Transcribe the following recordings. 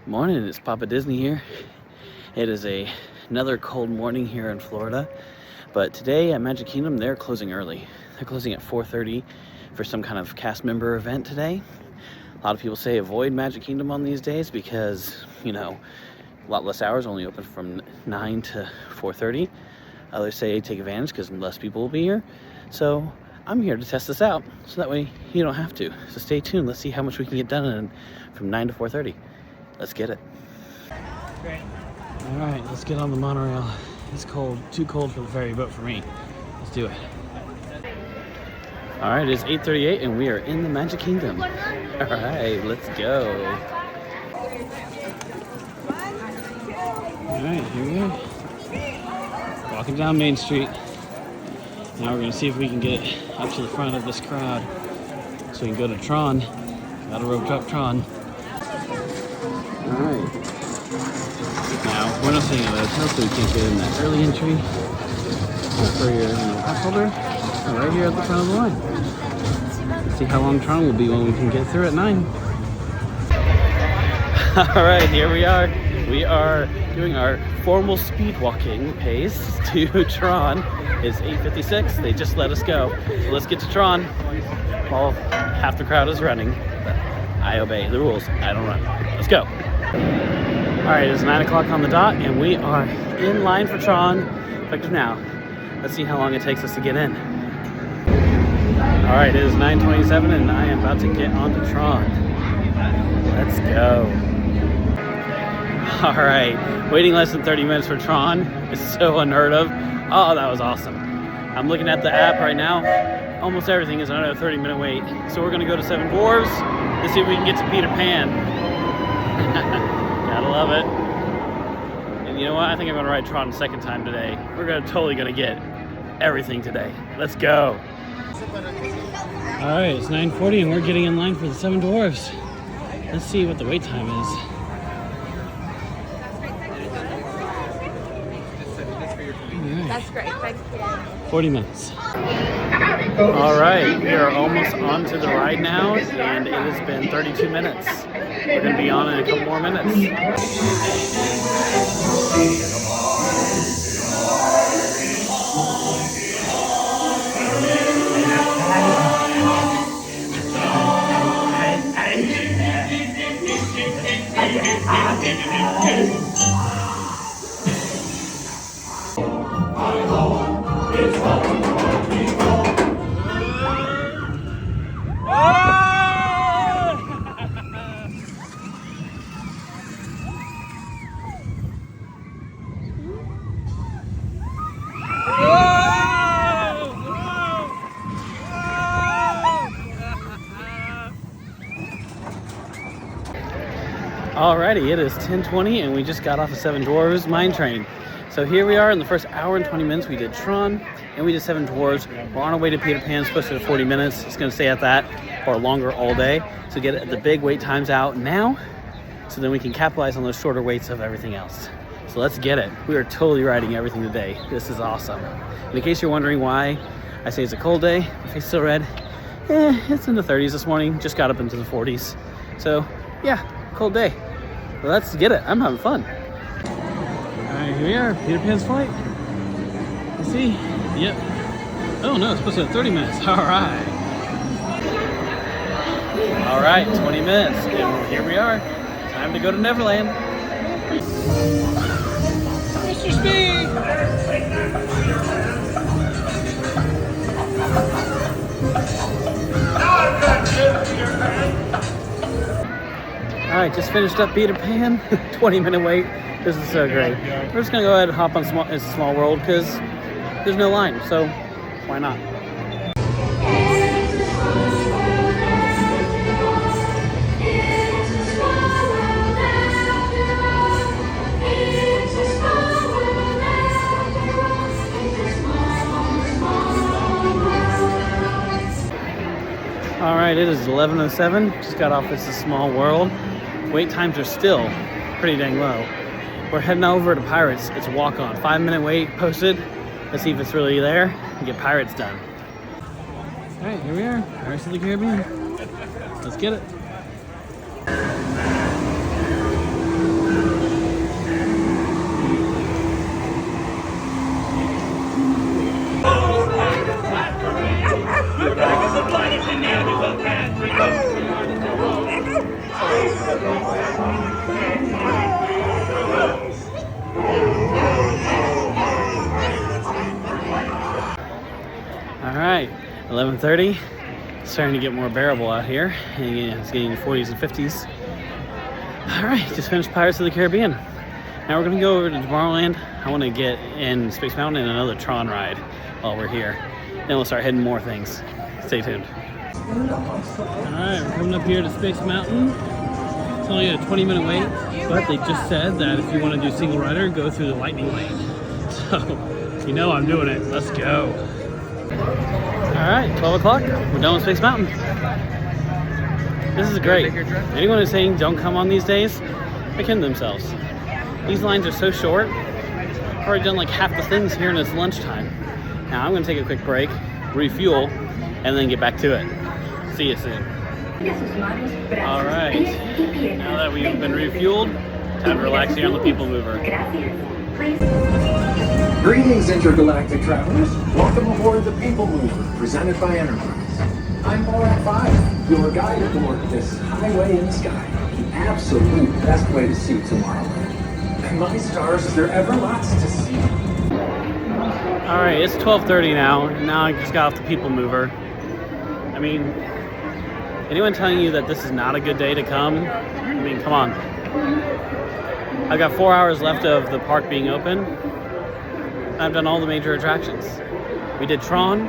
Morning, it's Papa Disney here. It is another cold morning here in Florida, but today at Magic Kingdom they're closing early. They're closing at 4:30 for some kind of cast member event today. A lot of people say avoid Magic Kingdom on these days because, a lot less hours, only open from 9 to 4:30. Others say take advantage because less people will be here. So I'm here to test this out so that way you don't have to. So stay tuned. Let's see how much we can get done from 9 to 4:30. Let's get it. Great. All right, let's get on the monorail. It's cold, too cold for the ferry boat for me. Let's do it. All right, it's 8:38 and we are in the Magic Kingdom. All right, let's go. All right, here we are. Walking down Main Street. Now we're gonna see if we can get up to the front of this crowd so we can go to Tron. Gotta rope drop Tron. Alright. Now, we're not staying at a hotel, so we can't get in that early entry. For your pass holder, right here at the front of the line. Let's see how long Tron will be when we can get through at 9. Alright, here we are. We are doing our formal speed walking pace to Tron. It's 8:56. They just let us go. So let's get to Tron. While half the crowd is running. I obey the rules. I don't run. Let's go. All right, it's 9 o'clock on the dot, and we are in line for Tron, effective now. Let's see how long it takes us to get in. All right, it is 9:27, and I am about to get onto Tron. Let's go. All right, waiting less than 30 minutes for Tron is so unheard of. Oh, that was awesome. I'm looking at the app right now. Almost everything is under a 30-minute wait. So we're gonna go to Seven Dwarfs to see if we can get to Peter Pan. Gotta love it. And you know what? I think I'm gonna ride Tron a second time today. We're totally gonna get everything today. Let's go. All right, it's 9:40 and we're getting in line for the Seven Dwarfs. Let's see what the wait time is. That's great. Thank you. 40 minutes. All right, we are almost onto the ride now, and it has been 32 minutes. We're going to be on in a couple more minutes. Alrighty, it is 10:20 and we just got off the Seven Dwarfs Mine Train. So here we are in the first hour and 20 minutes. We did Tron and we did Seven Dwarfs. We're on our way to Peter Pan, supposed to be 40 minutes. It's going to stay at that or longer all day. So get the big wait times out now so then we can capitalize on those shorter waits of everything else. So let's get it. We are totally riding everything today. This is awesome. And in case you're wondering why I say it's a cold day, my face is still red. It's in the 30s this morning. Just got up into the 40s. So yeah, cold day. Well, let's get it. I'm having fun. All right, here we are, Peter Pan's flight. Let's see. Yep. Oh no, it's supposed to have 30 minutes. All right. All right, 20 minutes. And here we are. Time to go to Neverland. Mr. Speed! All right, just finished up Peter Pan. 20-minute wait. This is so great. We're just gonna go ahead and hop on It's a Small World because there's no line, so why not? All right, it is 11:07. Just got off It's a Small World. Wait times are still pretty dang low. We're heading over to Pirates. It's a walk-on. 5-minute wait posted. Let's see if it's really there and get Pirates done. All right, here we are. Pirates of the Caribbean. Let's get it. 11:30. Starting to get more bearable out here. And yeah, it's getting 40s and 50s. All right, just finished Pirates of the Caribbean. Now we're gonna go over to Tomorrowland. I want to get in Space Mountain and another Tron ride while we're here. Then we'll start hitting more things. Stay tuned. All right, we're coming up here to Space Mountain. It's only a 20-minute wait, but they just said that if you want to do single rider, go through the lightning lane. So, you know I'm doing it. Let's go. All right, 12 o'clock. We're done with Space Mountain. This is great. Anyone who's saying don't come on these days, they're kidding themselves. These lines are so short. I've already done like half the things here and it's lunchtime. Now I'm gonna take a quick break, refuel, and then get back to it. See you soon. All right, now that we've been refueled, time to relax here on the People Mover. Greetings, intergalactic travelers. Welcome aboard the People Mover, presented by Enterprise. I'm Borat 5, your guide aboard this highway in the sky. The absolute best way to see Tomorrowland. And my stars, is there ever lots to see? All right, it's 12:30 now. Now I just got off the People Mover. I mean, anyone telling you that this is not a good day to come? I mean, come on. I've got 4 hours left of the park being open. I've done all the major attractions. We did Tron,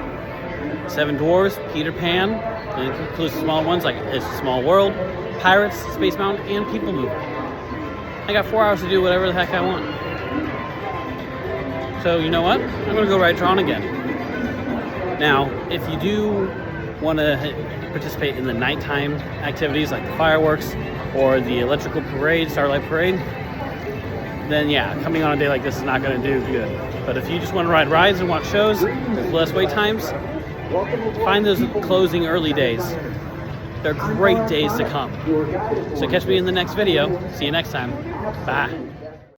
Seven Dwarfs, Peter Pan, and it includes small ones like It's a Small World, Pirates, Space Mountain, and People Mover. I got 4 hours to do whatever the heck I want. So you know what? I'm gonna go ride Tron again. Now, if you do want to participate in the nighttime activities like the fireworks or the electrical parade, Starlight Parade, then yeah, coming on a day like this is not going to do good. But if you just want to ride rides and watch shows with less wait times, find those closing early days. They're great days to come. So catch me in the next video. See you next time. Bye.